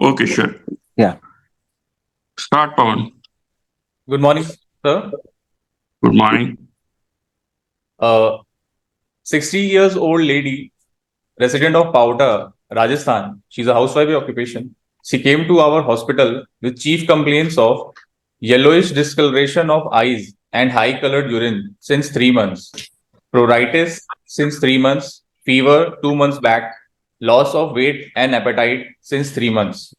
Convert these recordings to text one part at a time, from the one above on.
Okay, sure. Yeah. Start, Pawan. Good morning, sir. Good morning. Uh, 60 years old lady, resident of Pauta, Rajasthan. She's a housewife by occupation. She came to our hospital with chief complaints of yellowish discoloration of eyes and high colored urine since 3 months, pruritus since 3 months, fever 2 months back, loss of weight and appetite since 3 months.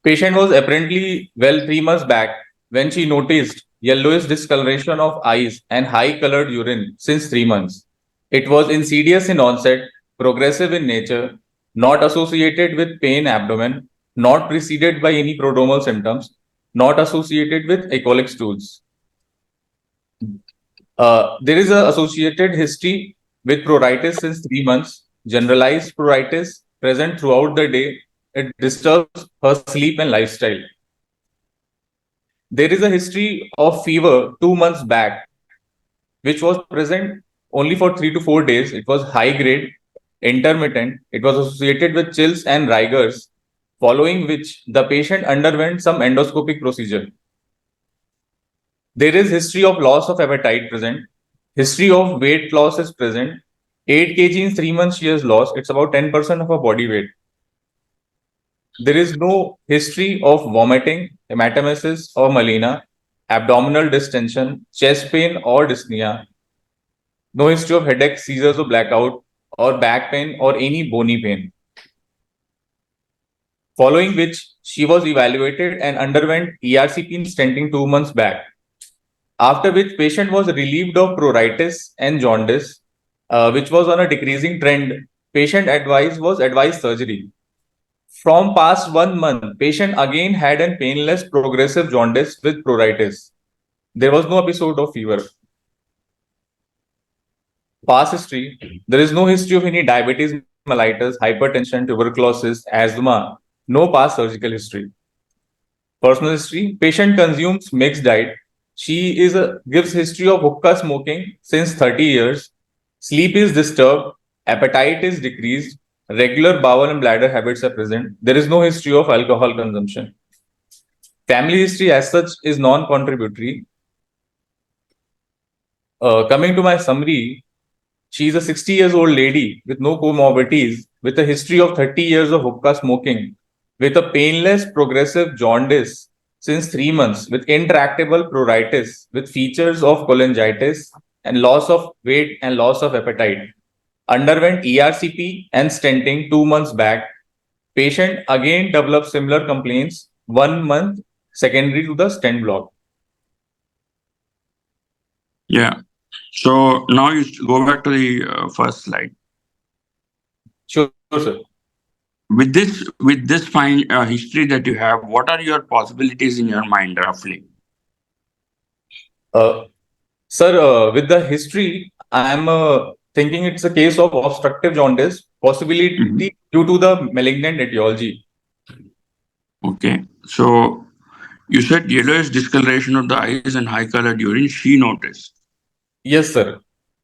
Patient was apparently well 3 months back when she noticed yellowish discoloration of eyes and high colored urine since 3 months. It was insidious in onset, progressive in nature, not associated with pain abdomen, not preceded by any prodromal symptoms, not associated with ecolic stools. There is an associated history with pruritus since 3 months, generalized pruritus present throughout the day. It disturbs her sleep and lifestyle. There is a history of fever 2 months back, which was present only for 3 to 4 days. It was high grade, intermittent. It was associated with chills and rigors, following which the patient underwent some endoscopic procedure. There is history of loss of appetite present. History of weight loss is present. 8 kg in 3 months she has lost. It's about 10% of her body weight. There is no history of vomiting, hematemesis or melena, abdominal distension, chest pain or dyspnea. No history of headache, seizures or blackout, or back pain or any bony pain. Following which, she was evaluated and underwent ERCP and stenting 2 months back. After which, patient was relieved of pruritus and jaundice, which was on a decreasing trend. Patient was advised surgery. From past 1 month, patient again had an painless progressive jaundice with pruritus. There was no episode of fever. Past history, there is no history of any diabetes, mellitus, hypertension, tuberculosis, asthma, no past surgical history. Personal history, patient consumes mixed diet. She gives history of hookah smoking since 30 years. Sleep is disturbed, appetite is decreased, regular bowel and bladder habits are present. There is no history of alcohol consumption. Family history as such is non-contributory. Coming to my summary, she is a 60 years old lady with no comorbidities, with a history of 30 years of hookah smoking, with a painless progressive jaundice since 3 months, with intractable pruritus, with features of cholangitis and loss of weight and loss of appetite. Underwent ERCP and stenting 2 months back. Patient again developed similar complaints 1 month secondary to the stent block. Yeah. So now you go back to the first slide. Sure, sir. With this fine history that you have, what are your possibilities in your mind roughly? Sir, with the history, I am thinking it's a case of obstructive jaundice, possibility due to the malignant etiology. Okay. So you said yellowish discoloration of the eyes and high colored urine she noticed. Yes, sir.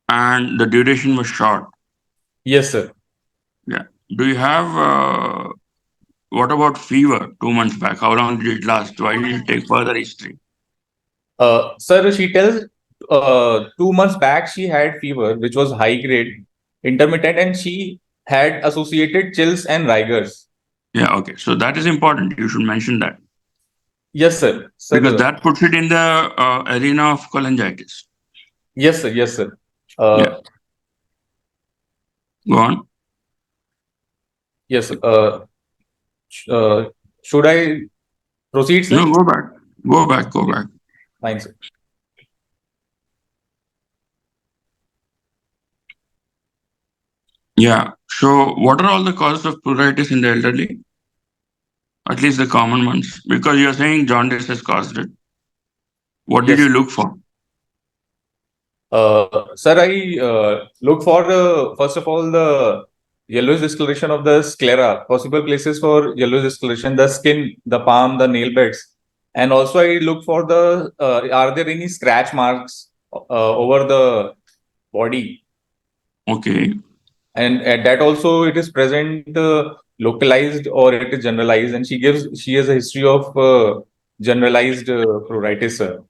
And the duration was short. Yes, sir. Yeah. Do you have what about fever 2 months back? How long did it last? Why did you take further history? Sir, she tells 2 months back she had fever, which was high grade, intermittent, and she had associated chills and rigors. Yeah, okay. So that is important. You should mention that. Yes, sir. Because that puts it in the arena of cholangitis. Yes, sir. Yes, sir. Yeah. Go on. Yes. Should I proceed, sir? No, go back. Go back. Go back. Fine, sir. Yeah. So, what are all the causes of pruritus in the elderly? At least the common ones. Because you are saying jaundice has caused it. What did you look for? Sir, I look for first of all the yellowish discoloration of the sclera, possible places for yellowish discoloration, the skin, the palm, the nail beds, and also I look for the are there any scratch marks over the body? Okay. and at that also it is present localized or it is generalized, and she has a history of generalized pruritus, sir.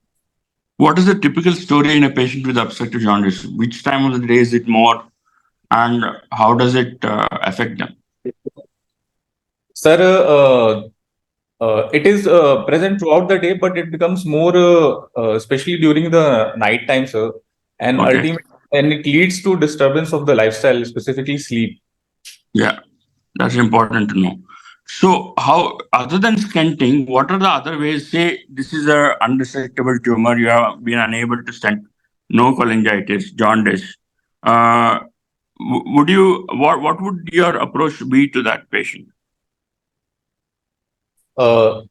What is the typical story in a patient with obstructive jaundice? Which time of the day is it more, and how does it affect them? Sir, it is present throughout the day, but it becomes more, especially during the night time, sir, and Okay. ultimately, and it leads to disturbance of the lifestyle, specifically sleep. Yeah, that's important to know. So, how other than stenting, what are the other ways? Say this is a unresectable tumor, you have been unable to stent, no cholangitis, jaundice. Uh, would you what would your approach be to that patient? Uh,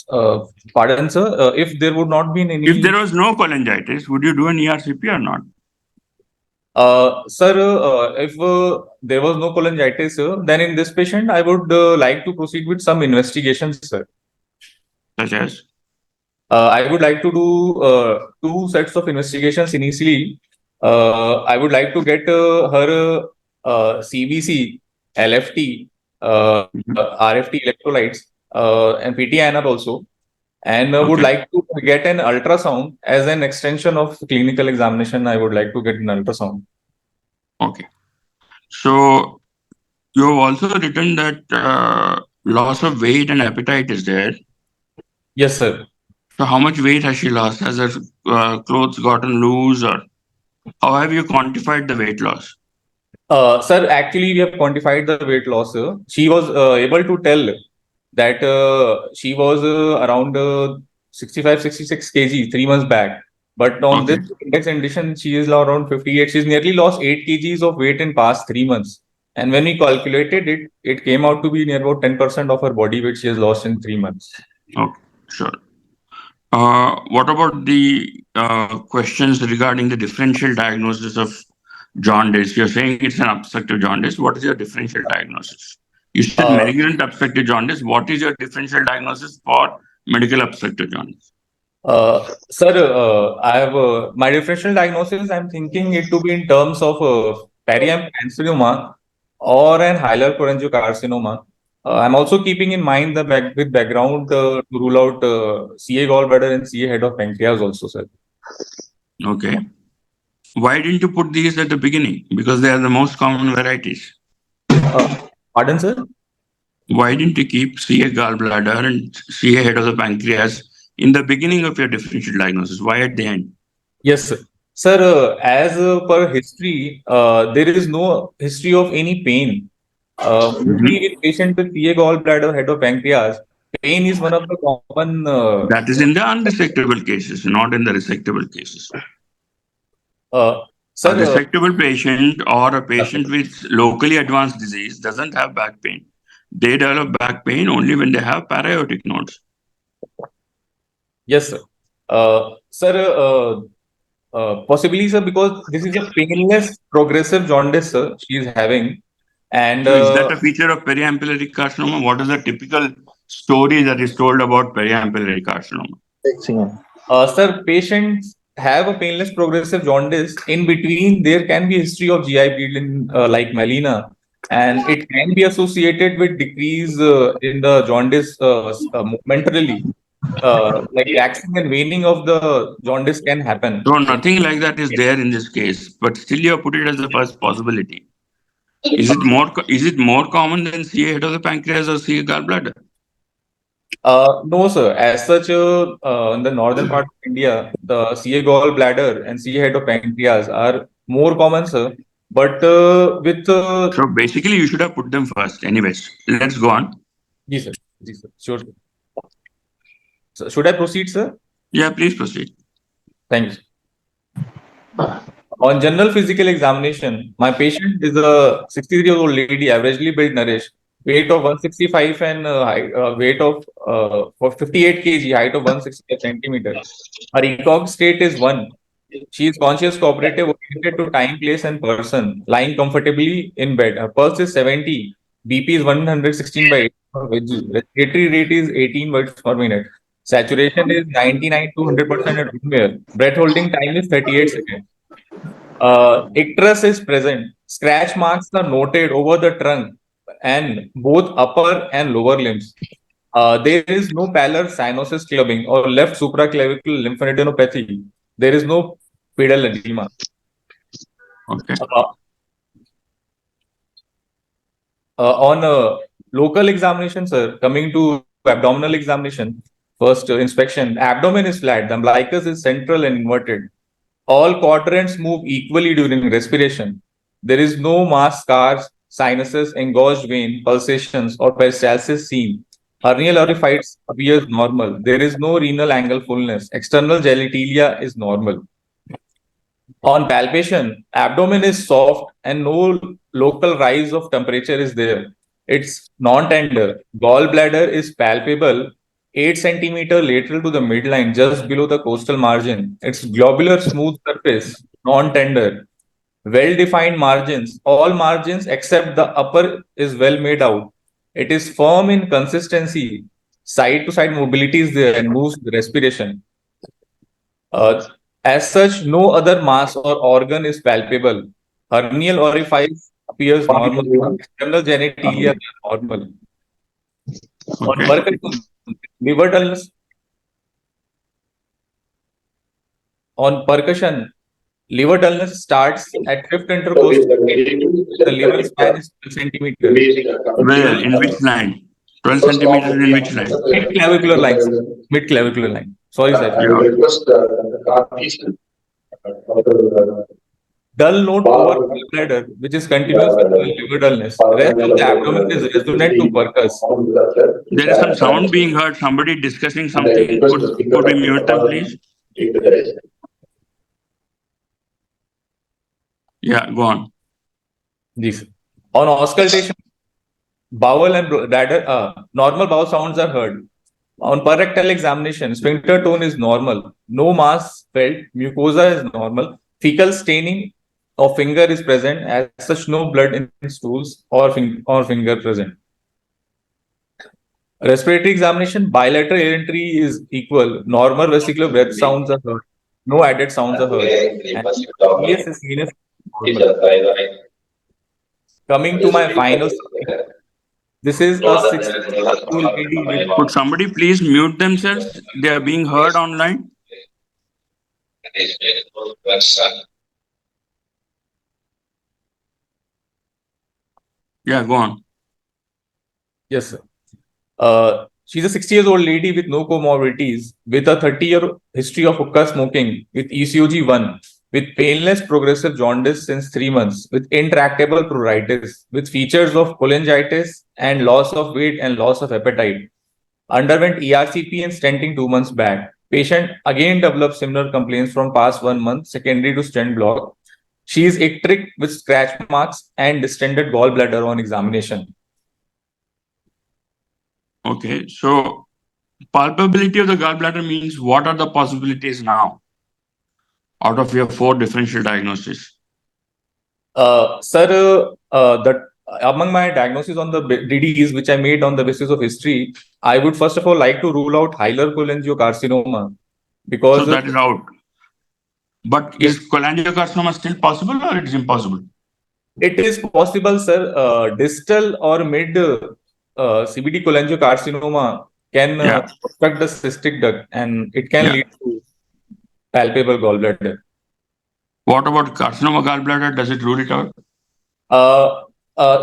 uh, Pardon, sir. If there would not be If there any, was no cholangitis, would you do an ERCP or not? sir, if there was no cholangitis, then in this patient, I would like to proceed with some investigations, sir. Such as I would like to do two sets of investigations initially. I would like to get her CBC, LFT, Mhm. RFT electrolytes, and PT-INR also, and would Okay, like to get an ultrasound as an extension of clinical examination. I would like to get an ultrasound. okay. So you have also written that loss of weight and appetite is there. Yes, sir. So how much weight has she lost? Has her clothes gotten loose, or how have you quantified the weight loss? Sir, actually, we have quantified the weight loss. She was able to tell that she was around 65, 66 kg 3 months back. But on this Okay, index condition, she is around 58. She's nearly lost 8 kgs of weight in past 3 months. And when we calculated it, it came out to be near about 10% of her body weight she has lost in 3 months. okay, sure. What about the questions regarding the differential diagnosis of jaundice? You're saying it's an obstructive jaundice. What is your differential diagnosis? You said Uh, malignant obstructive jaundice. What is your differential diagnosis for medical obstructive jaundice? Sir, I have my differential diagnosis. I'm thinking it to be in terms of periamp carcinoma or an hilar cholangiocarcinoma. I'm also keeping in mind the with background to rule out CA gallbladder and CA head of pancreas also, sir. Okay. Why didn't you put these at the beginning? Because they are the most common varieties. Uh, Pardon, sir? Why didn't you keep CA gallbladder and CA head of the pancreas in the beginning of your differential diagnosis? Why at the end? Yes, sir. Sir, as per history, there is no history of any pain. Mostly Mhm. with patient with PA gallbladder, head of pancreas, pain is one of the common. That is in the unresectable cases, not in the resectable cases. Uh, A Sir, resectable patient or a patient with locally advanced disease doesn't have back pain. They develop back pain only when they have paraortic nodes. yes, sir. Sir, possibly, sir, because this is a painless progressive jaundice, sir, she is having. And So, is that a feature of periampullary carcinoma? What is the typical story that is told about periampullary carcinoma? sir, patients have a painless progressive jaundice. In between, there can be history of GI bleeding like melena, and it can be associated with decrease in the jaundice momentarily. Like waxing and waning of the jaundice can happen. So, nothing like that is there in this case, but still you have put it as the first possibility. Is it more common than CA head of the pancreas or CA gallbladder? No, sir. As such, in the northern part of India, the CA gallbladder and CA head of pancreas are more common, sir. But with So basically, you should have put them first. Anyways, let's go on. Ji, sir. Ji, sir. Sure. So, should I proceed, sir? Yeah, please proceed. Thank you. On general physical examination, my patient is a 63-year-old lady, averagely built, nourished, weight of 165 and weight of 58 kg, height of 165 centimeter. Her ECOG state is 1. She is conscious, cooperative, oriented to time, place, and person, lying comfortably in bed. Her pulse is 70, BP is 116 by 8 for VG. Respiratory rate is 18 beats per minute. Saturation is 99 to 100% at room air. Breath holding time is 38 seconds. Icterus is present. Scratch marks are noted over the trunk and both upper and lower limbs. There is no pallor cyanosis clubbing or left supraclavicular lymphadenopathy. There is no pedal edema. Okay. Uh, on local examination, sir, coming to abdominal examination, first inspection, abdomen is flat, the umbilicus is central and inverted. All quadrants move equally during respiration. There is no mass scars, sinuses, engorged vein, pulsations, or peristalsis seen. Hernial orifice appears normal. There is no renal angle fullness. External genitalia is normal. On palpation, abdomen is soft and no local rise of temperature is there. It's non-tender. Gallbladder is palpable 8 centimeter lateral to the midline, just below the costal margin. It's globular smooth surface, non-tender. Well-defined margins. All margins except the upper is well made out. It is firm in consistency. Side-to-side mobility is there and moves with respiration. Uh, as such, no other mass or organ is palpable. Hernial orifice appears normal. External genitalia are normal. On Okay. percussion, liver dullness. On percussion, liver dullness starts at fifth intercostal. The liver span is 12 centimeter. Well, in which line? 12 centimeters in which line? Mid clavicular line, sir. Mid clavicular line. Sorry, sir. Yeah. Dull note over gallbladder, which is continuous with the liver dullness. Rest of the abdomen is resonant to percuss. There is some sound being heard. Somebody discussing something. Could we mute them, please? Yeah, go on. Yes. On auscultation, bowel and bladder, normal bowel sounds are heard. On per-rectal examination, sphincter tone is normal. No mass felt. Mucosa is normal. Fecal staining of finger is present. As such, no blood in stools or finger present. Respiratory examination, bilateral entry is equal. Normal vesicular breath sounds are heard. No added sounds are heard. And ES is seen as normal. Coming to my final summary, this is a 60-year-old lady with. Could somebody please mute themselves? They are being heard online. Yeah, go on. Yes, sir. She's a 60 years old lady with no comorbidities, with a 30-year history of hookah smoking, with ECOG 1, with painless progressive jaundice since 3 months, with intractable pruritus, with features of cholangitis and loss of weight and loss of appetite. Underwent ERCP and stenting 2 months back. Patient again developed similar complaints from past 1 month, secondary to stent block. She is icteric with scratch marks and distended gallbladder on examination. Okay, so palpability of the gallbladder means what are the possibilities now out of your 4 differential diagnoses? Sir, among my diagnosis on the DDs, which I made on the basis of history, I would first of all like to rule out hilar cholangiocarcinoma because So that is out. But yes, is cholangiocarcinoma still possible or it is impossible? it is possible, sir. Distal or mid CBD cholangiocarcinoma can Yeah. obstruct the cystic duct and it can Yeah. lead to palpable gallbladder. What about carcinoma gallbladder? Does it rule it out?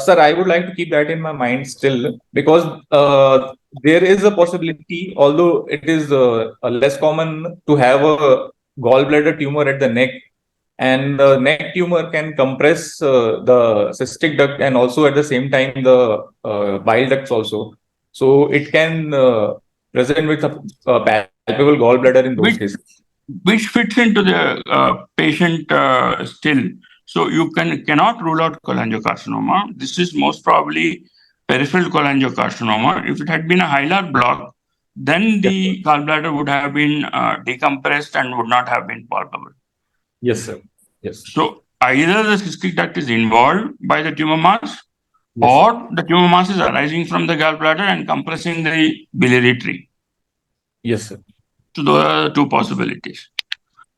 Sir, I would like to keep that in my mind still because there is a possibility, although it is less common to have a gallbladder tumor at the neck, and the neck tumor can compress the cystic duct and also at the same time the bile ducts also. So it can present with a palpable gallbladder in those cases. Which fits into the patient still. So you cannot rule out cholangiocarcinoma. This is most probably peripheral cholangiocarcinoma. If it had been a hilar block, then Yes, the gallbladder would have been decompressed and would not have been palpable. yes, sir. Yes. So either the cystic duct is involved by the tumor mass, Yes, or the tumor mass is arising from the gallbladder and compressing the biliary tree. yes, sir. So those are the 2 possibilities.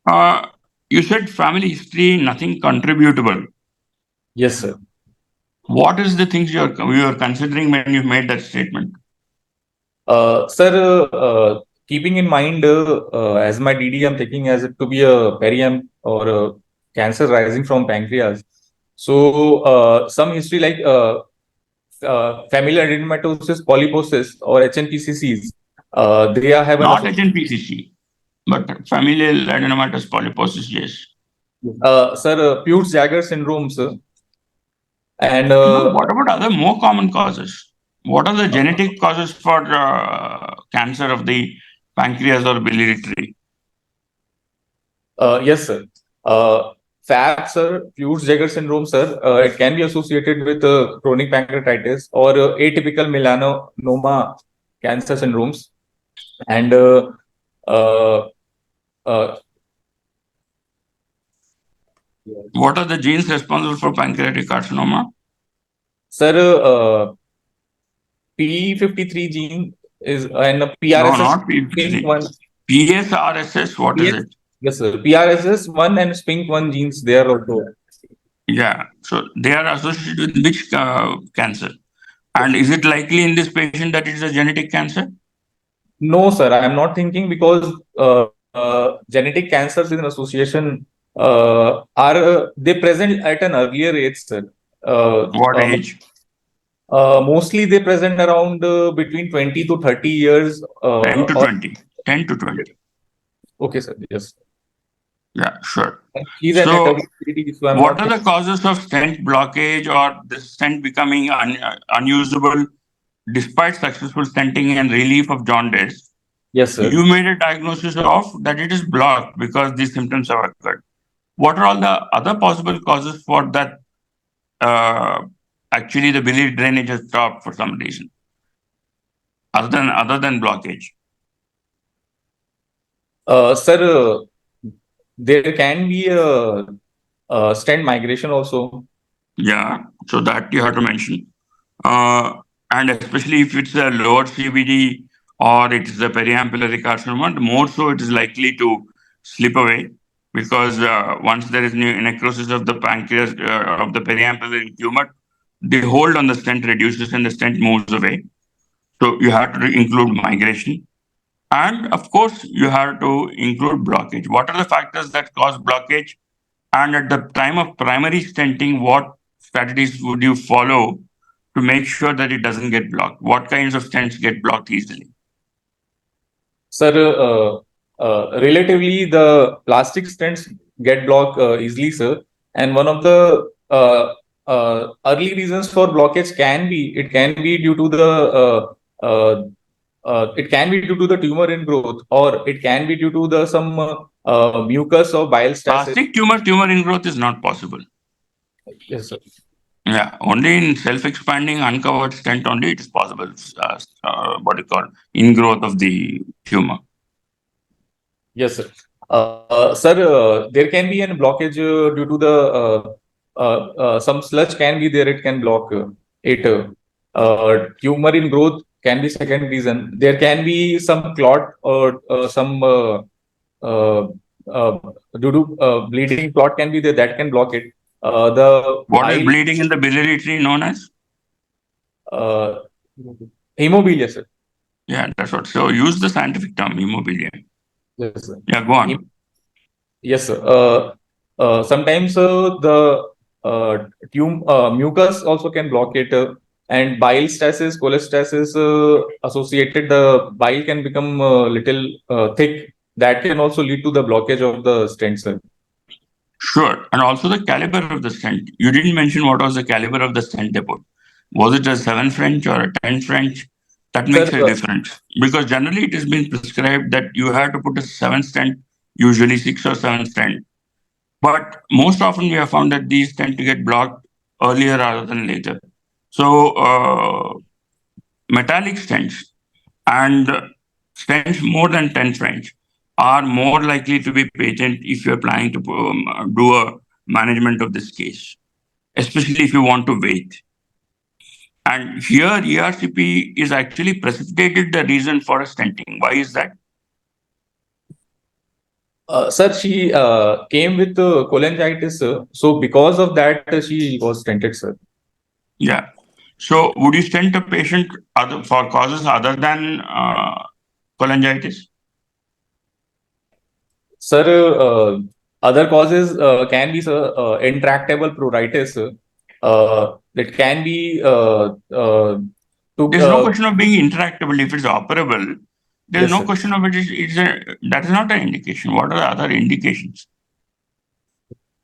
Uh, You said family history, nothing contributable. Yes, sir. What is the things you are considering when you made that statement? Sir, keeping in mind, as my DD, I'm taking as it to be a periam or a cancer rising from pancreas. So, some history like familial adenomatosis polyposis or HNPCCs, they have an Not association. HNPCC, but familial adenomatous polyposis, yes. Sir, Peutz-Jeghers syndrome, sir, and No, what about other more common causes? What are the genetic causes for cancer of the pancreas or biliary tree? yes, sir. FAP, sir, Peutz-Jeghers syndrome, sir, it can be associated with chronic pancreatitis or atypical melanoma cancer syndromes. And uh, uh, What are the genes responsible for pancreatic carcinoma? sir, P53 gene is and No, PRSS not Spink P53. one. PSRSS, what is PS, it? yes, sir. PRSS one and Spink one genes they are also. Yeah, so they are associated with which cancer? And is it likely in this patient that it is a genetic cancer? No, sir, I am not thinking because genetic cancers in association are they present at an earlier age, sir. Uh, What uh, age? Mostly they present around between 20 to 30 years. 10 to Or 20. 10 to 20. okay, sir. Yes. Yeah, sure. He's an So, ethnicity, so I'm what not are the thinking. causes of stent blockage or the stent becoming unusable despite successful stenting and relief of jaundice? Yes, sir. You made a diagnosis of that it is blocked because these symptoms have occurred. What are all the other possible causes for that? Uh, Actually, the biliary drainage has stopped for some reason other than blockage. Sir, there can be a stent migration also. Yeah, so that you have to mention. Uh, and especially if it's a lower CBD or it is a periampullary carcinoma, more so it is likely to slip away because once there is necrosis of the pancreas of the periampullary tumor, the hold on the stent reduces and the stent moves away. So you have to include migration. And of course, you have to include blockage. What are the factors that cause blockage? And at the time of primary stenting, what strategies would you follow to make sure that it doesn't get blocked? What kinds of stents get blocked easily? Sir, relatively the plastic stents get blocked easily, sir. And one of the early reasons for blockage can be due to the it can be due to the tumor in growth, or it can be due to the some mucus or bile stasis. Plastic tumor ingrowth is not possible. Yes, sir. Yeah, only in self-expanding uncovered stent only it is possible. What do you call ingrowth of the tumor? Yes, sir. Sir, there can be a blockage due to the some sludge can be there. It can block it. Tumor in growth can be second reason. There can be some clot or some uh, uh, due to bleeding clot can be there that can block it. The What is bile bleeding in the biliary tree known as? uh, hemophilia, sir. Yeah, that's what. So use the scientific term, immobilia. Yes, sir. Yeah, go on. Yes, sir. Sometimes the mucus also can block it, and bile stasis, cholestasis associated. The bile can become little thick. That can also lead to the blockage of the stent, sir. Sure. And also the caliber of the stent. You didn't mention what was the caliber of the stent they put. Was it a 7 French or a 10 French? That Sir, makes a difference. Because generally it has been prescribed that you have to put a 7 stent, usually 6 or 7 stent. But most often we have found that these tend to get blocked earlier rather than later. So metallic stents and stents more than 10 French are more likely to be patent if you're planning to do a management of this case, especially if you want to wait. And here, ERCP is actually precipitated the reason for a stenting. Why is that? Sir, she came with cholangitis, so because of that, she was stented, sir. Yeah. So would you stent a patient for causes other than cholangitis? Sir, other causes can be, sir, intractable pruritus. That can be to There's no question of being interactable. If it's operable, there's yes, no sir. question of that is not an indication. What are the other indications?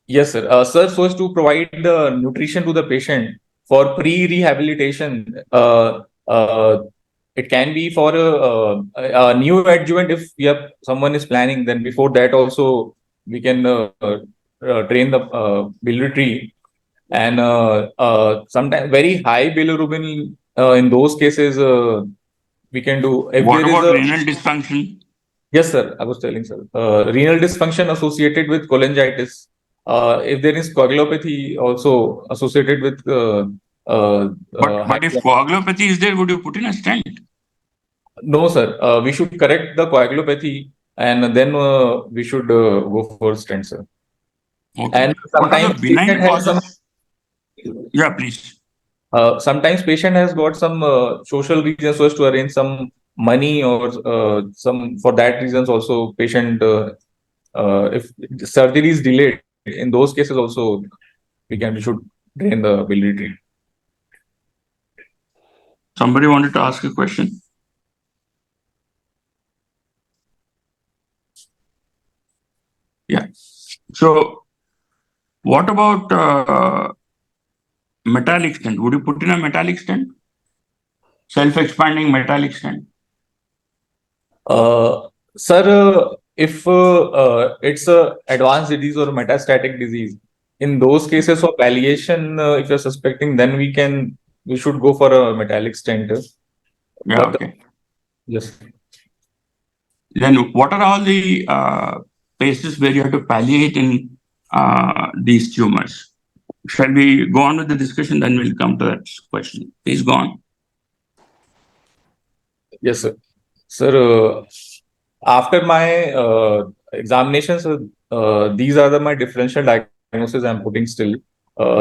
Yes, sir. Sir, so as to provide the nutrition to the patient for pre-rehabilitation, it can be for a new adjuvant if we have someone is planning. Then before that also we can train the biliary, and sometimes very high bilirubin in those cases we can do if What there is about a. renal dysfunction? Yes, sir. I was telling, sir. Renal dysfunction associated with cholangitis. If there is coagulopathy also associated with high. But if coagulopathy is there, would you put in a stent? No, sir. We should correct the coagulopathy, and then we should go for stent, sir. Okay. And What are the sometimes patient benign has some. causes? Yeah, please. Sometimes patient has got some social reasons so as to arrange some money or some for that reasons also patient if surgery is delayed in those cases also we should drain the biliary. Somebody wanted to ask a question. Yeah. So, what about metallic stent? Would you put in a metallic stent? Self-expanding metallic stent? Uh, Sir, if it's a advanced disease or metastatic disease, in those cases of palliation, if you're suspecting, then we should go for a metallic stent. Yeah, But okay. yes, Then, what are all the places where you have to palliate in these tumors? Shall we go on with the discussion? Then we'll come to that question. Please go on. yes, sir. Sir, after my examinations, these are my differential diagnoses I'm putting still.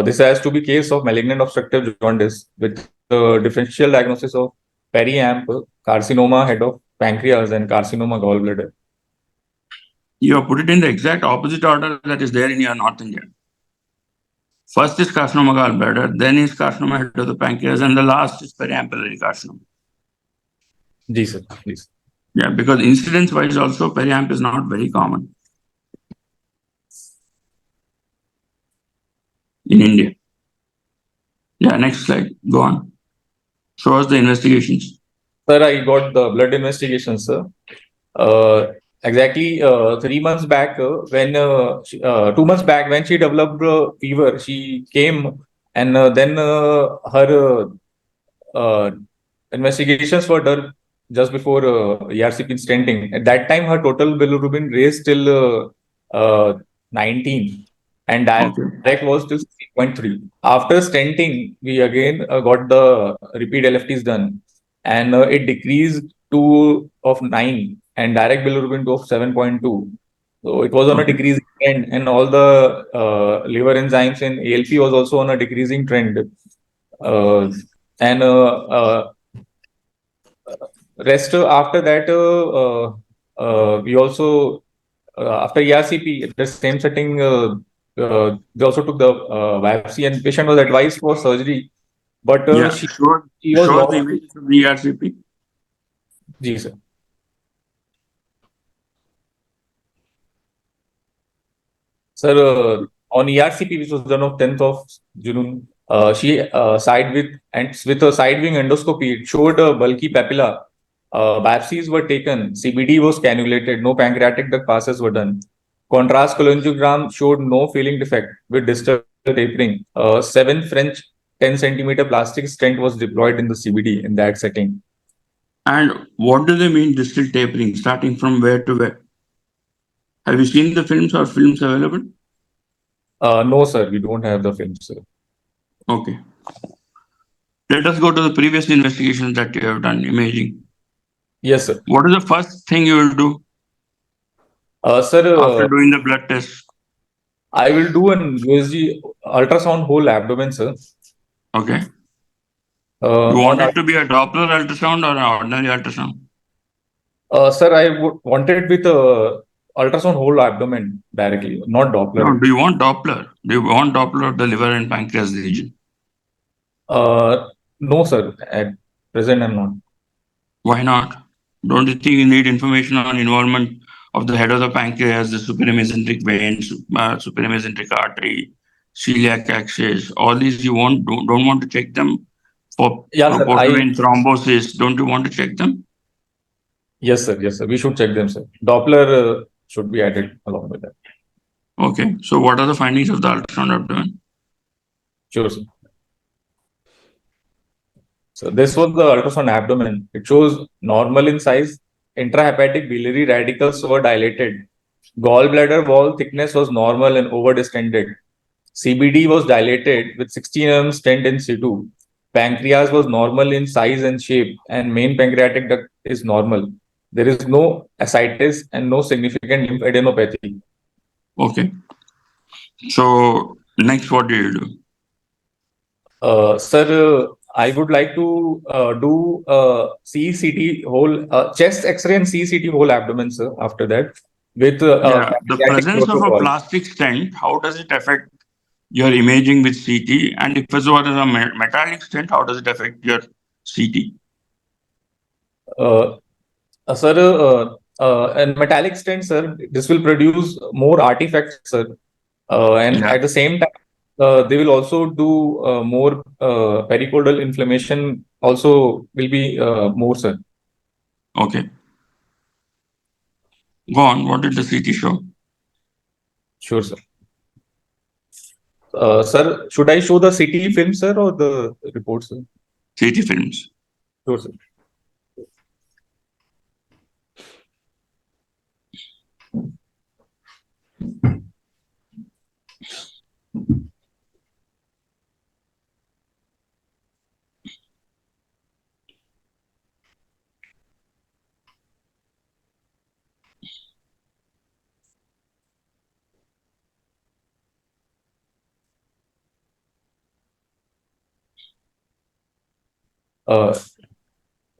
This has to be case of malignant obstructive jaundice with differential diagnosis of periamp, carcinoma head of pancreas, and carcinoma gallbladder. You have put it in the exact opposite order that is there in your North India. First is carcinoma gallbladder, then is carcinoma head of the pancreas, and the last is periampullary carcinoma. Ji, sir, please. Yeah, because incidence wise also periamp is not very common in India. Yeah, next slide. Go on. Show us the investigations. Sir, I got the blood investigation, sir. Exactly 3 months back, 2 months back, when she developed fever, she came and then her investigations were done just before ERCP stenting. At that time, her total bilirubin raised till 19 and Okay. direct was till 6.3. After stenting, we again got the repeat LFTs done and it decreased to of 9 and direct bilirubin to of 7.2. So it was on a Okay. decreasing trend, and all the liver enzymes in ALP was also on a decreasing trend. And rest after that, we also after ERCP at the same setting, they also took the biopsy, and patient was advised for surgery, but Yeah. she was Show us the lost. images of the ERCP. Ji, sir. Sir, on ERCP, which was done on 10th of June, she side with a side wing endoscopy, it showed a bulky papilla. Biopsies were taken, CBD was cannulated, no pancreatic duct passes were done. Contrast cholangiogram showed no filling defect with distal tapering. 7 French 10 centimeter plastic stent was deployed in the CBD in that setting. And what do they mean distal tapering? Starting from where to where? Have you seen the films or films available? No, sir, we don't have the film, sir. Okay. Let us go to the previous investigations that you have done, imaging. Yes, sir. What is the first thing you will do? Sir, after doing the blood test? I will do an USG ultrasound whole abdomen, sir. Okay. Uh, You want on it to be a Doppler ultrasound or an ordinary ultrasound? Sir, I wanted with ultrasound whole abdomen directly, not No, Doppler. do you want Doppler? Do you want Doppler of the liver and pancreas region? No, sir. At present, I'm not. Why not? Don't you think you need information on involvement of the head of the pancreas, the supramesenteric veins, supramesenteric artery, celiac axis? All these you don't want to check them for Yeah, sir. portal vein thrombosis. Don't you want to check them? Yes, sir. Yes, sir. We should check them, sir. Doppler should be added along with that. Okay. So what are the findings of the ultrasound abdomen? Sure, sir. So this was the ultrasound abdomen. It shows normal in size. Intrahepatic biliary radicals were dilated. Gallbladder wall thickness was normal and over distended. CBD was dilated with 16 mm stent in situ. Pancreas was normal in size and shape, and main pancreatic duct is normal. There is no ascites and no significant lymphadenopathy. Okay. So next, what do you do? Sir, I would like to do CCT whole chest X-ray and CCT whole abdomen, sir. After that, with Yeah, the pancreatic presence of a protocol. plastic stent, how does it affect your imaging with CT? And if it was a metallic stent, how does it affect your CT? Sir, and metallic stent, sir, this will produce more artifacts, sir. And Yeah. at the same time, they will also do more pericardial inflammation. Also, will be more, sir. Okay. Go on. What did the CT show? Sure, sir. Sir, should I show the CT film, sir, or the report, sir? CT films. Sure, sir.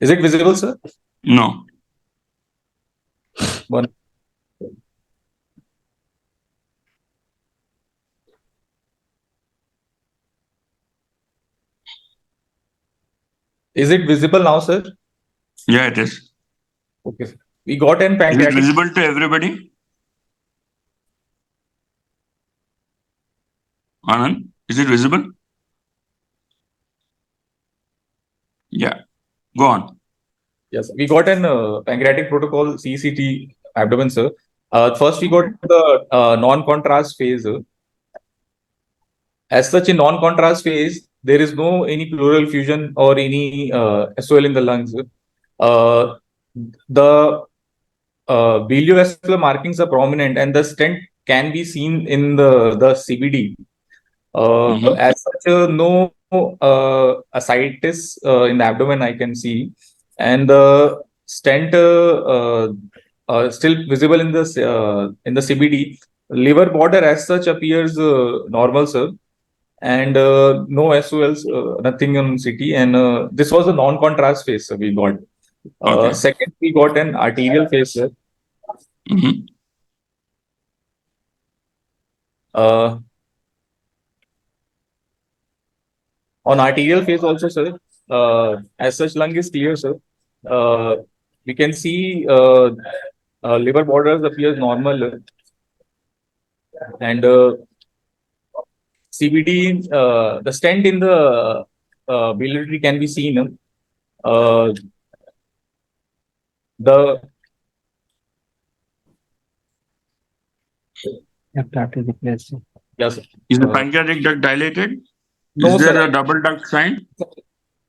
Is it visible, sir? No. One. Is it visible now, sir? Yeah, it is. Okay, sir. We got an Is it pancreatic. visible to everybody? Anand, is it visible? Yeah. Go on. Yes, we got an pancreatic protocol CCT abdomen, sir. First, we got the non-contrast phase. As such, in non-contrast phase, there is no any pleural effusion or any SOL in the lungs. The biliovascular markings are prominent, and the stent can be seen in the CBD. As such, no ascites in the abdomen I can see, and the stent still visible in the CBD. Liver border as such appears normal, sir, and no SOLs, nothing on CT. And this was a non-contrast phase, sir, we got. Okay. Second, we got an arterial phase, sir. Mm-hmm. On arterial phase also, sir, as such, lung is clear, sir. We can see liver borders appears normal, and CBD, the stent in the biliary can be seen. The yes, Is the pancreatic duct dilated? no, Is there sir. a double duct sign?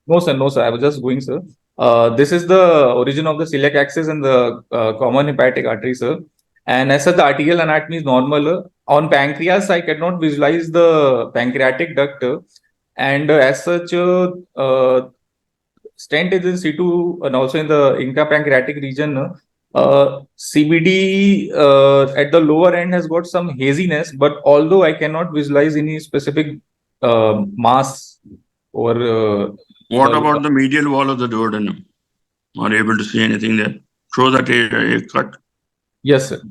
No, sir. No, sir. I was just going, sir. This is the origin of the celiac axis and the common hepatic artery, sir. And as such, the arterial anatomy is normal. On pancreas, I cannot visualize the pancreatic duct. And as such, stent is in situ and also in the intrapancreatic region. CBD at the lower end has got some haziness, but although I cannot visualize any specific mass or What about the medial wall of the duodenum? Are you able to see anything there? Show that a cut. Yes, sir.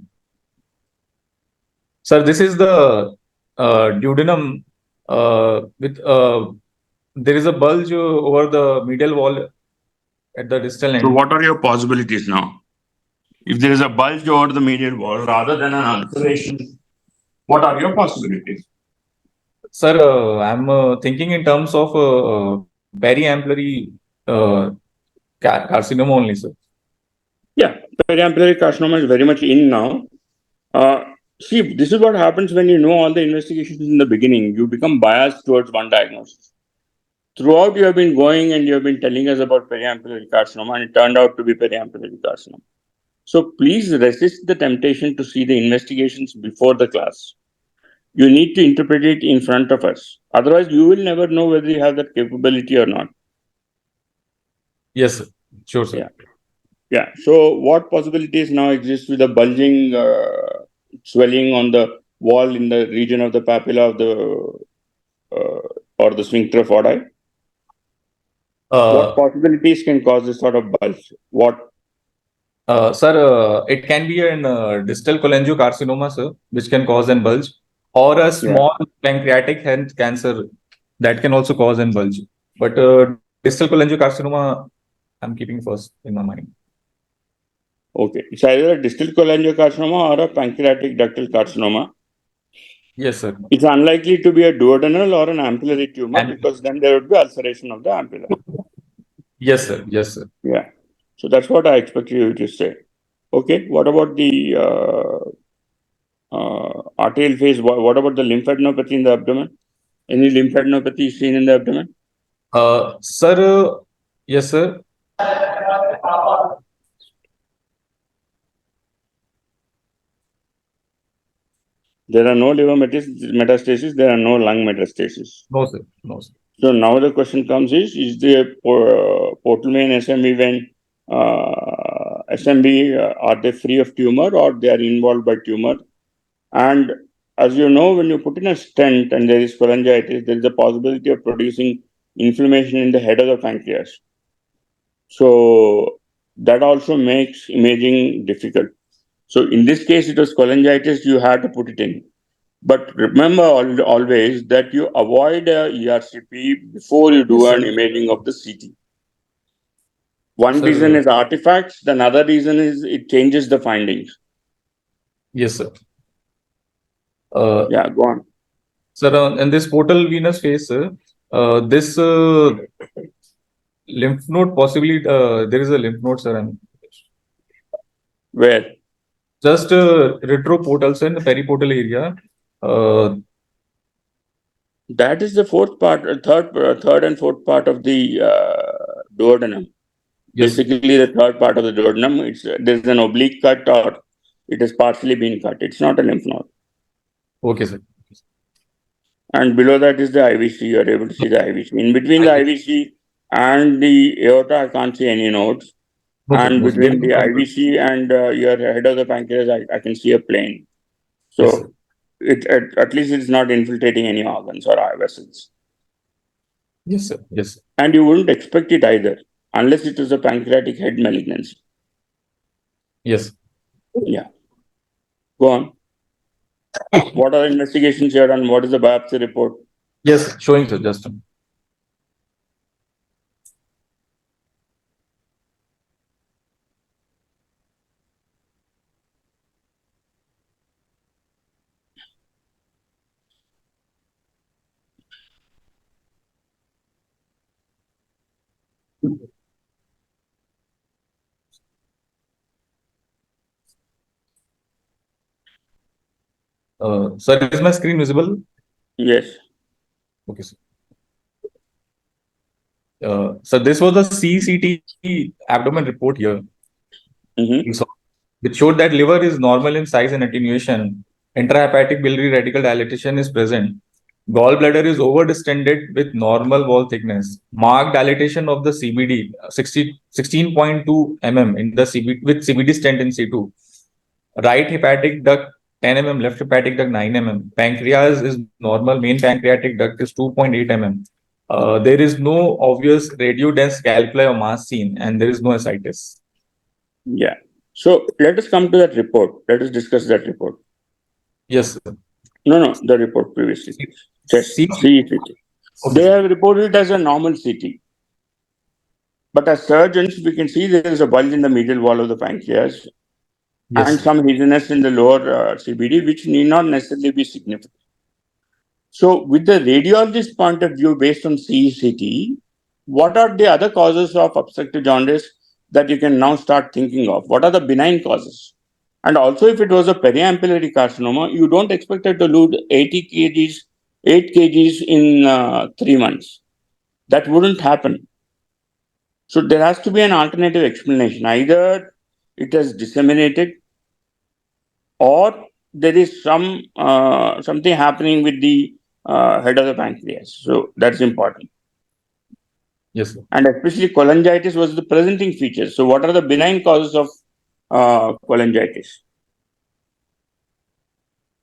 Sir, this is the duodenum with there is a bulge over the medial wall at the distal So end. what are your possibilities now? If there is a bulge over the medial wall rather than an ulceration, what are your possibilities? Sir, I'm thinking in terms of periampullary carcinoma only, sir. Yeah, periampullary carcinoma is very much in now. See, this is what happens when you know all the investigations in the beginning. You become biased towards one diagnosis. Throughout, you have been going and you have been telling us about periampullary carcinoma, and it turned out to be periampullary carcinoma. So please resist the temptation to see the investigations before the class. You need to interpret it in front of us. Otherwise, you will never know whether you have that capability or not. Yes, sir. Sure, sir. Yeah. Yeah. So, what possibilities now exist with the bulging swelling on the wall in the region of the papilla of the or the sphincter foci? What possibilities can cause this sort of bulge? What? Sir, it can be an distal cholangiocarcinoma, sir, which can cause an bulge, or a Yeah. small pancreatic cancer that can also cause an bulge. But distal cholangiocarcinoma, I'm keeping first in my mind. Okay. It's either a distal cholangiocarcinoma or a pancreatic ductal carcinoma. Yes, sir. It's unlikely to be a duodenal or an ampullary tumor because then there would be ulceration of the ampulla. Yes, sir. Yes, sir. Yeah. So that's what I expect you to say. Okay. What about the arterial phase? What about the lymphadenopathy in the abdomen? Any lymphadenopathy seen in the abdomen? Sir, yes, sir. There are no liver metastasis. There are no lung metastasis. No, sir. No, sir. So now the question comes is the portal main SMB when SMB are they free of tumor or they are involved by tumor? And as you know, when you put in a stent and there is cholangitis, there is a possibility of producing inflammation in the head of the pancreas. So that also makes imaging difficult. So in this case, it was cholangitis, you had to put it in. But remember always that you avoid a ERCP before you do an imaging of the CT. One reason is artifacts, the other reason is it changes the findings. Yes, sir. Yeah, go on. Sir, in this portal venous phase, this lymph node possibly there is a lymph node, sir. Where? Just retroportal, sir, in the periportal area. That is the fourth part, third and fourth part of the duodenum. Yes. Basically, the third part of the duodenum. There's an oblique cut or it has partially been cut. It's not a lymph node. Okay, sir. And below that is the IVC. You are able to see the IVC. In between the IVC and the aorta, I can't see any nodes. No, sir. And No, sir. between the IVC and your head of the pancreas, I can see a plane. So Yes, sir. at least it's not infiltrating any organs or vessels. Yes, sir. Yes, sir. And you wouldn't expect it either, unless it is a pancreatic head malignancy. Yes. Yeah. Go on. What are investigations here and what is the biopsy report? Yes, showing, sir. Just a minute. Sir, is my screen visible? Yes. Okay, sir. So this was the CCT abdomen report here, which showed that liver is normal in size and attenuation. Intrahepatic biliary radical dilatation is present. Gallbladder is over-distended with normal wall thickness. Marked dilatation of the CBD, 16.2 mm in the CBD with CBD stent in C2. Right hepatic duct 10 mm, left hepatic duct 9 mm. Pancreas is normal, main pancreatic duct is 2.8 mm. There is no obvious radiodense calculi or mass seen, and there is no ascites. Yeah. So let us come to that report. Let us discuss that report. Yes, sir. No, the report previously. Chest, See, CECT. They okay. have reported it as a normal CT. But as surgeons, we can see there is a bulge in the medial wall of the pancreas Yes, and sir. some heaviness in the lower CBD, which need not necessarily be significant. So, with the radiologist point of view based on CECT, what are the other causes of obstructive jaundice that you can now start thinking of? What are the benign causes? And also, if it was a periampullary carcinoma, you don't expect it to lose 80 kgs, 8 kgs in 3 months. That wouldn't happen. So there has to be an alternative explanation. Either it has disseminated, or there is something happening with the head of the pancreas. So that's important. Yes, sir. And especially cholangitis was the presenting feature. So what are the benign causes of cholangitis?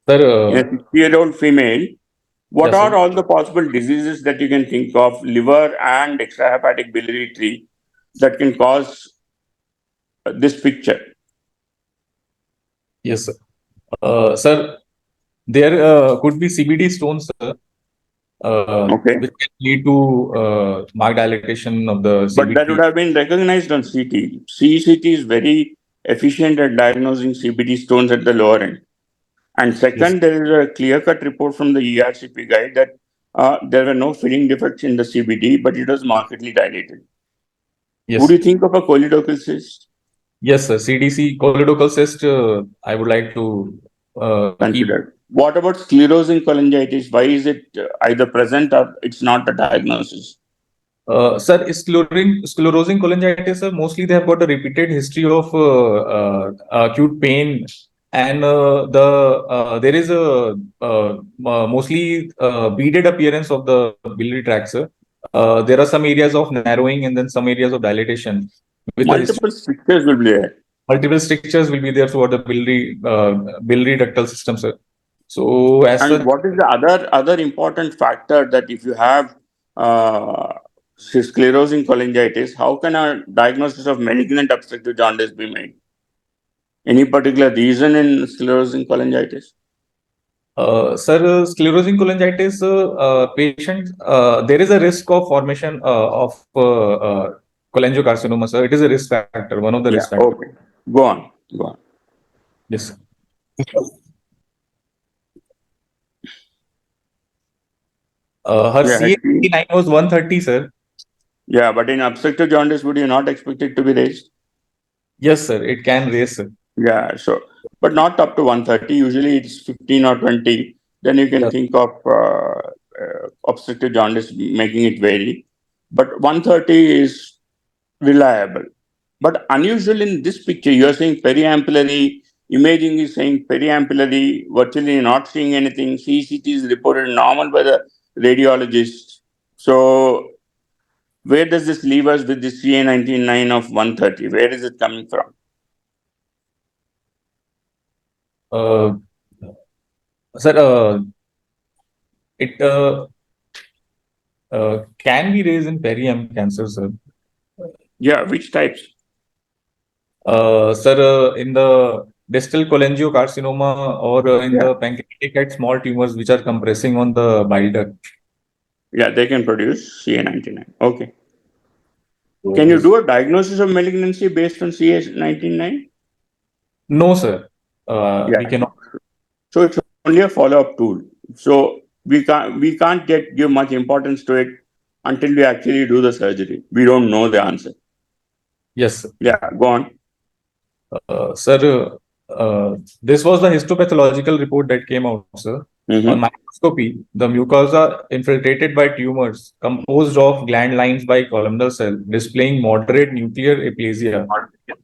Sir, In a 60-year-old female, what yes, are sir. all the possible diseases that you can think of, liver and extrahepatic biliary tree, that can cause this picture? Yes, sir. Sir, there could be CBD stones, sir, Okay. which can lead to marked dilatation of the But that would CBD. have been recognized on CT. CECT is very efficient at diagnosing CBD stones at the lower end. And Yes, second, there is a clear-cut report from the ERCP guide that there were no filling defects in the CBD, but it was markedly dilated. Would yes, you think of a choledochal cyst? yes, sir. CDC choledochal cyst. I would like to keep. Considered. What about sclerosing cholangitis? Why is it either present or it's not a diagnosis? Sir, sclerosing cholangitis, sir, mostly they have got a repeated history of acute pain, and there is a mostly beaded appearance of the biliary tract, sir. There are some areas of narrowing and then some areas of dilatation. With the history, Multiple strictures will be there. multiple strictures will be there throughout the biliary ductal system, sir. So, as And such, what is the other important factor that if you have uh, sclerosing cholangitis, how can a diagnosis of malignant obstructive jaundice be made? Any particular reason in sclerosing cholangitis? Sir, sclerosing cholangitis patients, there is a risk of formation of cholangiocarcinoma, sir. It is a risk factor, one of the risk Yeah. factors. Okay. Go on. Go on. Yes. Her Yeah. HT. CA was 130, sir. Yeah, but in obstructive jaundice, would you not expect it to be raised? Yes, sir. It can raise, sir. Yeah. So, but not up to 130. Usually, it's 15 or 20. Then you can Yes. think of obstructive jaundice making it vary. But 130 is reliable. But unusual in this picture, you are saying periampullary, imaging is saying periampullary, virtually not seeing anything. CCT is reported normal by the radiologist. So, where does this leave us with the CA 19-9 of 130? Where is it coming from? Uh, Sir, it can be raised in periam cancer, sir. Yeah, which types? Sir, in the distal cholangiocarcinoma or in Yeah, the pancreatic at small tumors which are compressing on the bile duct. yeah, they can produce CA 19-9. Okay. Can you do a diagnosis of malignancy based on CA 19-9? No, sir. We Yeah. cannot. So it's only a follow-up tool. So we can't give much importance to it until we actually do the surgery. We don't know the answer. Yes, sir. Yeah, go on. Sir, this was the histopathological report that came out, sir. On Mm-hmm. microscopy, the mucosa infiltrated by tumors composed of gland lines by columnar cell displaying moderate nuclear aplasia.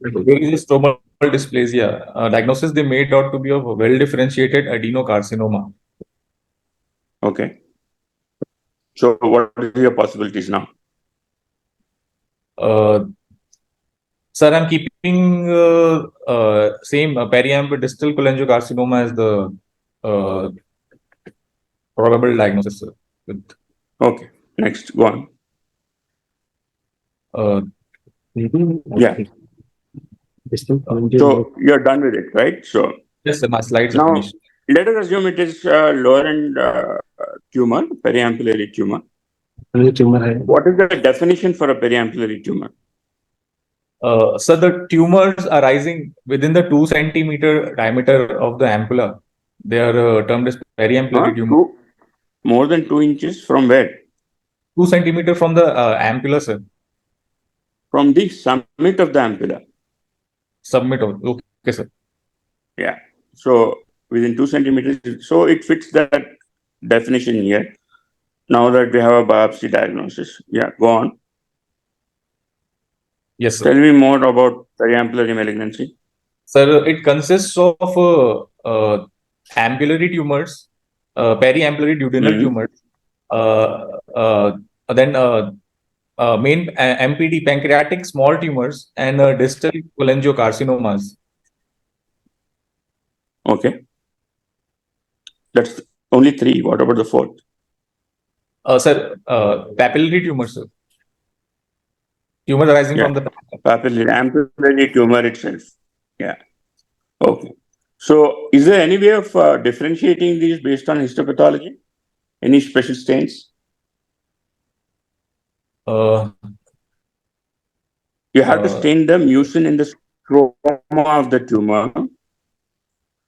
There is a stromal dysplasia. Diagnosis they made out to be of a well-differentiated adenocarcinoma. Okay. So what are your possibilities now? Sir, I'm keeping same periamp distal cholangiocarcinoma as the uh, probable diagnosis, sir. Okay, next, go on. Uh, Yeah. So you're done with it, right? So yes, sir, my slides are now finished. let us assume it is lower end tumor, periampullary tumor. What is the definition for a periampullary tumor? So the tumors arising within the 2 centimeter diameter of the ampulla, they are termed as periampullary tumor. More than 2 inches from where? 2 centimeter from the ampulla, sir. From the summit of the ampulla. Submit. Okay, sir. Yeah. So within 2 centimeters. So it fits that definition here. Now that we have a biopsy diagnosis. Yeah, go on. Yes, sir. Tell me more about periampullary malignancy. Sir, it consists of ampullary tumors, periampullary duodenal tumors, then main MPD, pancreatic small tumors, and distal cholangiocarcinomas. Okay. That's only 3. What about the 4th? Sir, papillary tumors, sir. Tumors arising from the papillary ampullary tumor itself. Yeah. Okay. So is there any way of differentiating these based on histopathology? Any special stains? You have to stain the mucin in the stroma of the tumor.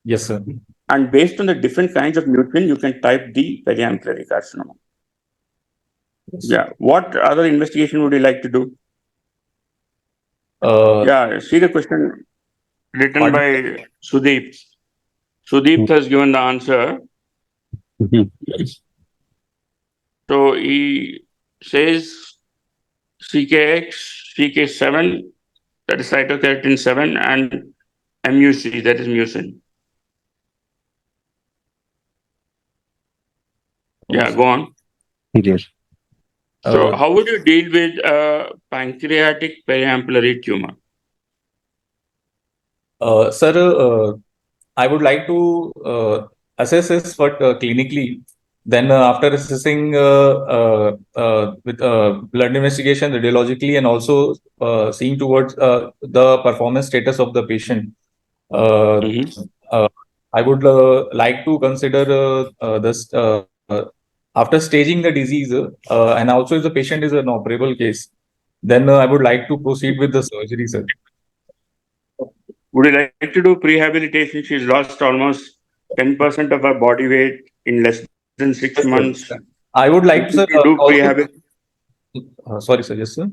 Yes, sir. And based on the different kinds of mucin, you can type the periampullary carcinoma. Yes. Yeah. What other investigation would you like to do? Yeah, see the question written by Sudeep. Sudeep has given the answer. So he says CKX, CK7, that is cytokeratin 7, and MUC, that is mucin. Yeah, go on. Yes. So how would you deal with a pancreatic periampullary tumor? Sir, I would like to assess this, but clinically. Then after assessing with blood investigation radiologically and also seeing towards the performance status of the patient, I would like to consider this after staging the disease and also if the patient is an operable case, then I would like to proceed with the surgery, sir. Would you like to do prehabilitation? She's lost almost 10% of her body weight in less than 6 months. I would like to, sir, do prehabilitation. Sorry, sir. Yes, sir.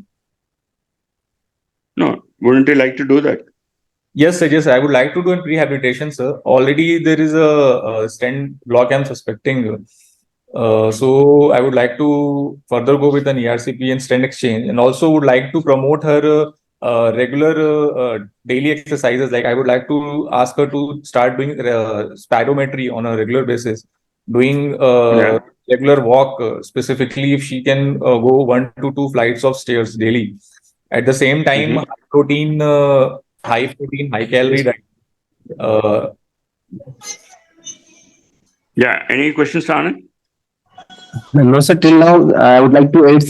No, wouldn't you like to do that? Yes, sir. Yes, I would like to do a prehabilitation, sir. Already there is a stent block I'm suspecting. So I would like to further go with an ERCP and stent exchange, and also would like to promote her regular daily exercises. Like I would like to ask her to start doing spirometry on a regular basis, doing regular walk, specifically if she can go 1 to 2 flights of stairs daily. At the same time, high protein, high calorie diet. Yeah. Any questions, Anand? No, sir. Till now, I would like to add,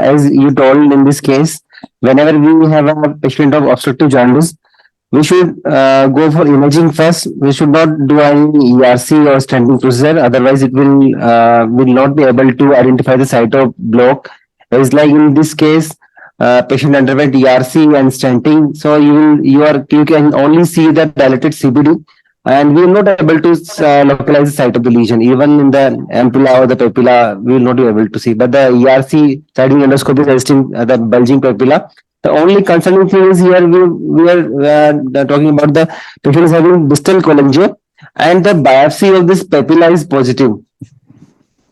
as you told in this case, whenever we have a patient of obstructive jaundice, we should go for imaging first. We should not do any ERC or stenting procedure. Otherwise, it will not be able to identify the site of block. It's like in this case, patient underwent ERC and stenting. So you can only see the dilated CBD, and we will not able to localize the site of the lesion. Even in the ampulla or the papilla, we will not be able to see. But the ERC siding endoscopy suggesting the bulging papilla. The only concerning thing is here we are talking about the patient is having distal cholangio and the biopsy of this papilla is positive.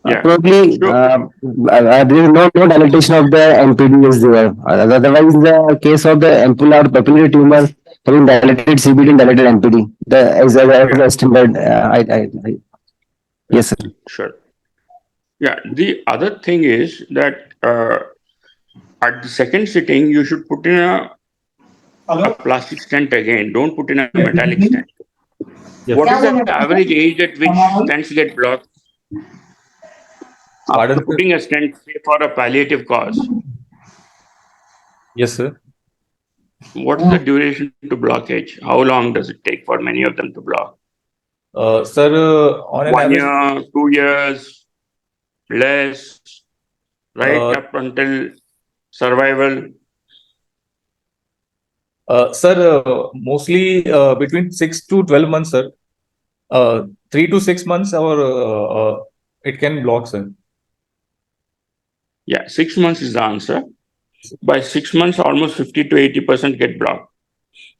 Probably there is no dilatation of the MPD is there. Otherwise, the case of the ampulla or papillary tumor having dilated CBD and dilated MPD, as a standard. Yes, sir. Sure. Yeah. The other thing is that at the second sitting, you should put in a plastic stent again. Don't put in a metallic stent. Yes. What is the average age at which stents get blocked after Pardon, sir? putting a stent, say, for a palliative cause? Yes, sir. What is the duration to blockage? How long does it take for many of them to block? Sir, on an 1 average, year, 2 years, less, right uh, up until survival. sir, mostly between 6 to 12 months, sir. 3 to 6 months, or it can block, sir. Yeah, 6 months is the answer. By 6 months, almost 50 to 80% get blocked.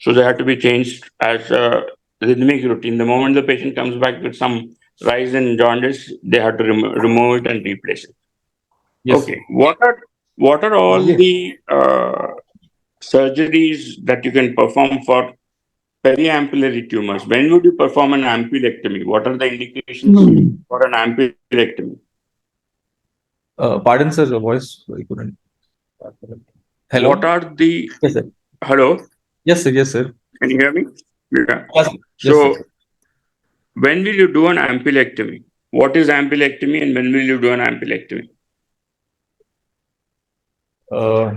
So they have to be changed as a rhythmic routine. The moment the patient comes back with some rise in jaundice, they have to remove it and replace it. Yes, sir. Okay, what are all the surgeries that you can perform for periampullary tumors? When would you perform an ampulectomy? What are the indications for an ampulectomy? Pardon, sir, the voice I couldn't. What Hello. are the Yes, sir. hello? Yes, sir. Yes, sir. Can you hear me? Yeah. Yes, sir. Yes, sir. So when will you do an ampulectomy? What is ampulectomy and when will you do an ampulectomy? Uh,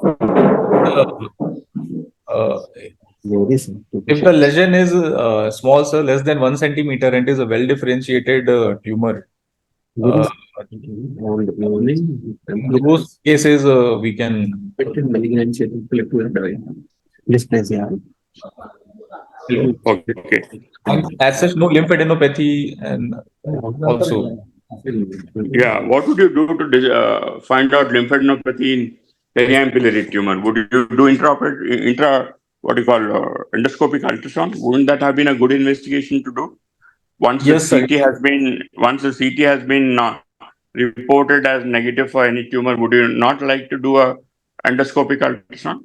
uh, uh, if the lesion is small, sir, less than 1 centimeter, and is a well differentiated tumor, uh, in those cases we can. Okay. And as such, no lymphadenopathy, and also. Yeah. What would you do to find out lymphadenopathy in periampullary tumor? Would you do what do you call endoscopic ultrasound? Wouldn't that have been a good investigation to do? Yes, sir. Once the CT has been reported as negative for any tumor, would you not like to do a endoscopic ultrasound?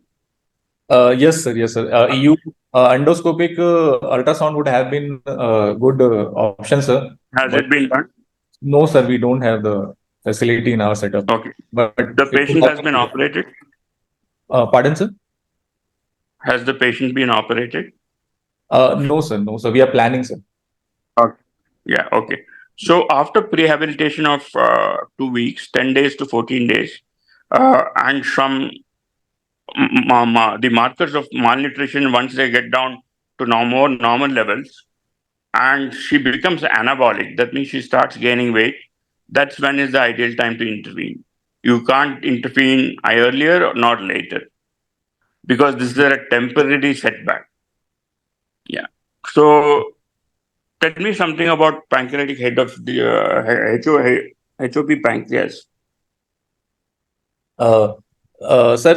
Yes, sir. Yes, sir. EU endoscopic ultrasound would have been a good option, sir. Has But it been done? no, sir, we don't have the facility in our setup. Okay. But The it would patient have has been been. operated. Pardon, sir? Has the patient been operated? No, sir. No, sir. We are planning, sir. Okay. Yeah. Okay. So after rehabilitation of 2 weeks, 10 days to 14 days, and some the markers of malnutrition, once they get down to more normal levels, and she becomes anabolic, that means she starts gaining weight. That's when is the ideal time to intervene. You can't intervene earlier or not later because this is a temporary setback. Yeah. So tell me something about pancreatic head of the HOP pancreas. Uh, Sir,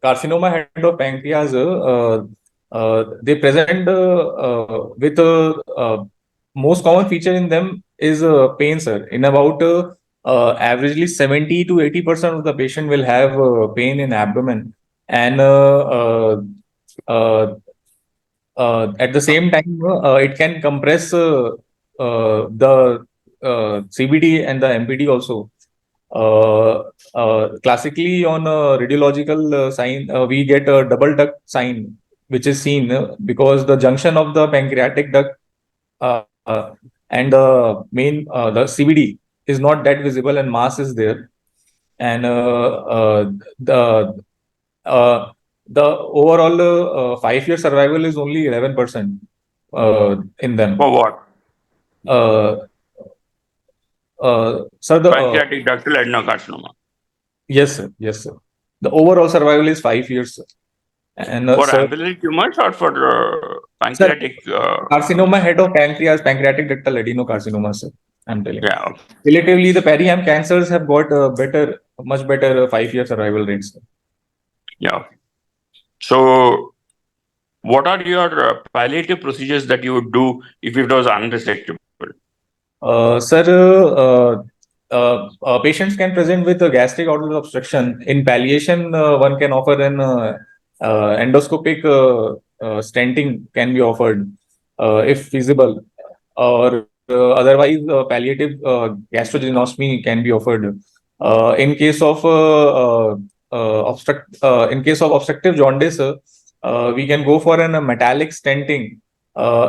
carcinoma head of pancreas, they present with most common feature in them is pain, sir. In about averagely 70 to 80% of the patient will have pain in abdomen, and uh, at the same time, it can compress the CBD and the MPD also. Classically, on radiological sign, we get a double duct sign, which is seen because the junction of the pancreatic duct and the CBD is not that visible, and mass is there, and uh, the overall 5 year survival is only 11% in them. For what? Uh, Sir, the Pancreatic ductal adenocarcinoma. yes, sir. Yes, sir. The overall survival is 5 years, sir. And For sir, ampullary tumors or for sir, pancreatic? carcinoma head of pancreas, pancreatic ductal adenocarcinoma, sir. I'm telling you. Yeah. Okay. Relatively, the periam cancers have got much better 5 year survival rates. Sir. Yeah. Okay. So, what are your palliative procedures that you would do if it was unresectable? Sir, patients can present with a gastric outlet obstruction. In palliation, one can offer an endoscopic stenting can be offered if feasible, or otherwise palliative gastrojejunostomy can be offered. In case of obstructive jaundice, we can go for a metallic stenting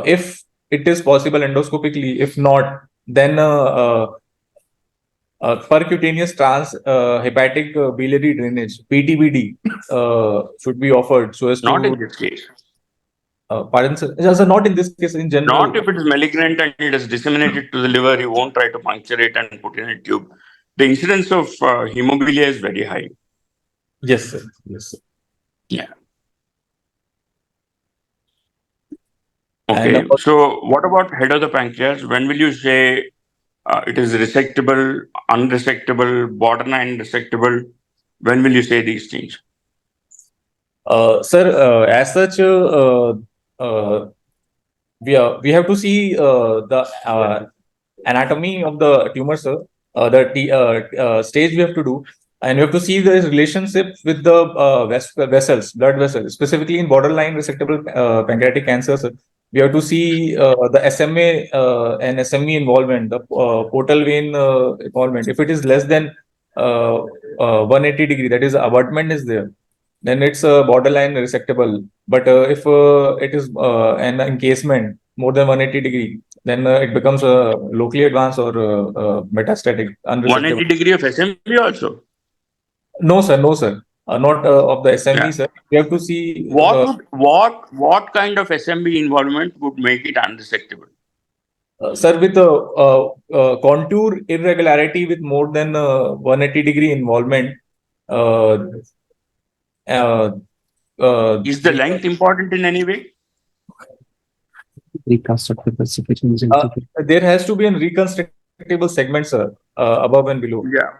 if it is possible endoscopically. If not, then percutaneous trans hepatic biliary drainage (PTBD) should be offered so as Not in to this case. pardon, sir. Yes, sir, not in this case. In general, Not if it is malignant and it is disseminated to the liver, you won't try to puncture it and put in a tube. The incidence of hemophilia is very high. yes, sir. Yes, sir. Yeah. Okay. And So, what about head of the pancreas? When will you say it is resectable, unresectable, borderline resectable? When will you say these things? sir, as such, we have to see the anatomy of the tumor, sir. The stage we have to do, and we have to see the relationship with the vessels, blood vessels, specifically in borderline resectable pancreatic cancer, sir. We have to see the SMA and SME involvement, the portal vein involvement. If it is less than 180 degree, that is abutment is there, then it's borderline resectable. But if it is an encasement more than 180 degree, then it becomes locally advanced or metastatic, 180 unresectable. degree of SMB also. No, sir, no, sir. Not of the SME, Yeah. sir. We have to see, What kind of SMB involvement would make it unresectable? sir, with a contour irregularity with more than 180 degree involvement. Uh, uh, Is the length important in any way? Reconstructive specifications. there has to be a reconstructible segment, sir, above and below. Yeah.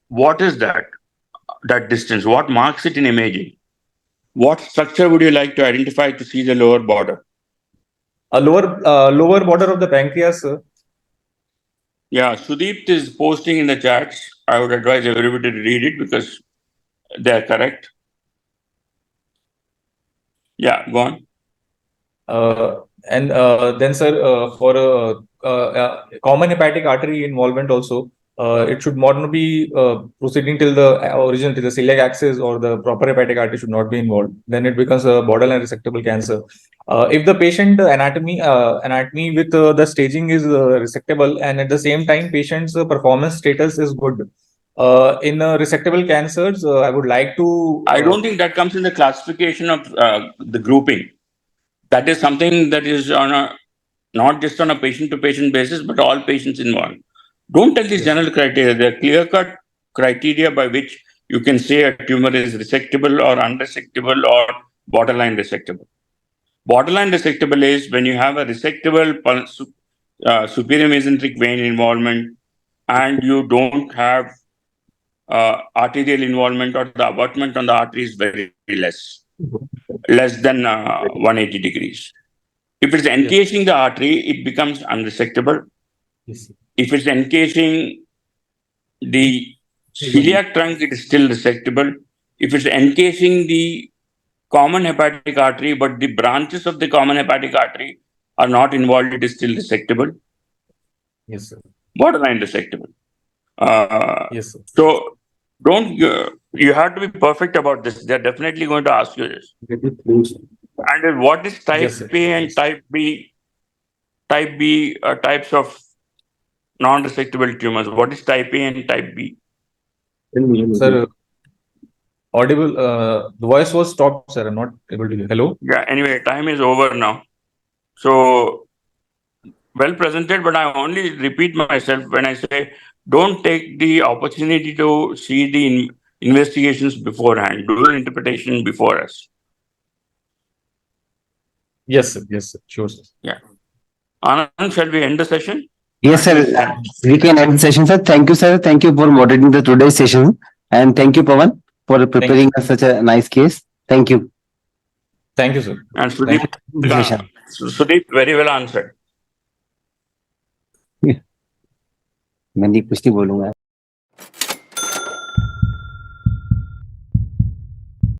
What is that? That distance? What marks it in imaging? What structure would you like to identify to see the lower border? A lower border of the pancreas, sir. Yeah, Sudeep is posting in the chats. I would advise everybody to read it because they are correct. Yeah, go on. And then, sir, for common hepatic artery involvement also, it should not be proceeding till the origin, till the celiac axis, or the proper hepatic artery should not be involved. Then it becomes a borderline resectable cancer. If the patient anatomy with the staging is resectable, and at the same time patient's performance status is good, in resectable cancers, I would like to. I don't think that comes in the classification of the grouping. That is something that is on a not just on a patient-to-patient basis, but all patients involved. Don't tell these general criteria. There are clear-cut criteria by which you can say a tumor is resectable or unresectable or borderline resectable. Borderline resectable is when you have a resectable superior mesenteric vein involvement and you don't have arterial involvement, or the abutment on the artery is very less than 180 degrees. If it's encasing the artery, it becomes unresectable. Yes. If it's encasing the celiac trunk, it is still resectable. If it's encasing the common hepatic artery, but the branches of the common hepatic artery are not involved, it is still resectable. Yes, sir. Borderline resectable. Yes, sir. So don't you have to be perfect about this. They're definitely going to ask you this. And what is type Yes, sir. A and type B? Type B are types of non-resectable tumors. What is type A and type B? Sir, audible. The voice was stopped, sir. I'm not able to hear. Hello. Yeah. Anyway, time is over now. So well presented, but I only repeat myself when I say don't take the opportunity to see the investigations beforehand. Do an interpretation before us. Yes, sir. Yes, sir. Sure, sir. Yeah. Anand, shall we end the session? Yes, sir. We can end the session, sir. Thank you, sir. Thank you for moderating the today's session. And thank you, Pawan, for preparing us such a nice case. Thank you. Thank you, sir. And Thank Sudeep, Sudeep very well answered. मैं नहीं कुछ नहीं बोलूंगा